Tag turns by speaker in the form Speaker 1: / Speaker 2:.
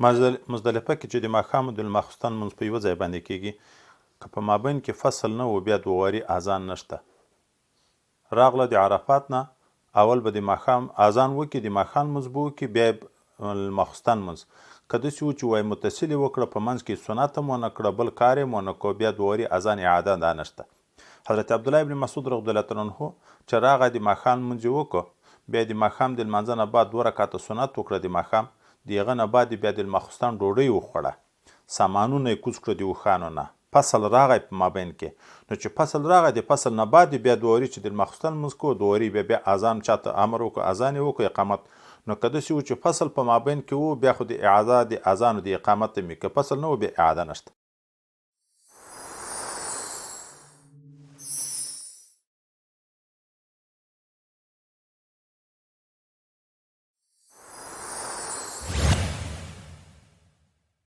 Speaker 1: مزدلفه کې چې د ماښام د ماخستن لمونځ په یوه ځای باندې کیږي که په مابین کې فصل نه و بیا د واري اذان نشته راغله د عرفات نه اول به د ماښام اذان وکړي د ماښام لمونځ به وکړي بیا یې ماخستن لمونځ که داسې و چې وایي متصل یې وکړه په منځ کې سنت هم ونه کړه بل کار یې هم ونه کړه بیا د واري اذان اعاده دا نشته حضرت عبدالله ابن مسعود رضی الله تعالی عنه چې راغی د ماښام لمونځ یې وکړو بیا د ماښام د لمانځه نه بعد 2 رکعته سنت وکړه د ماښام د هغه نه بعد بیا د ماخستن ډوډۍ وخوړه سامانونه یې کوز کړه د اوښانو نه فصل راغی په مابین کې نو چې فصل راغی د فصل نه بعد بیا د واري چې د ماخستن لمونځ کوو د واري بیا اذان چاته امر وکړو اذان یې وکړو اقامت نو که داسې و چې فصل په مابین کې و بیا خو د اعاده د اذان و د اقامت ته مې که فصل نه و بیا اعاده نشته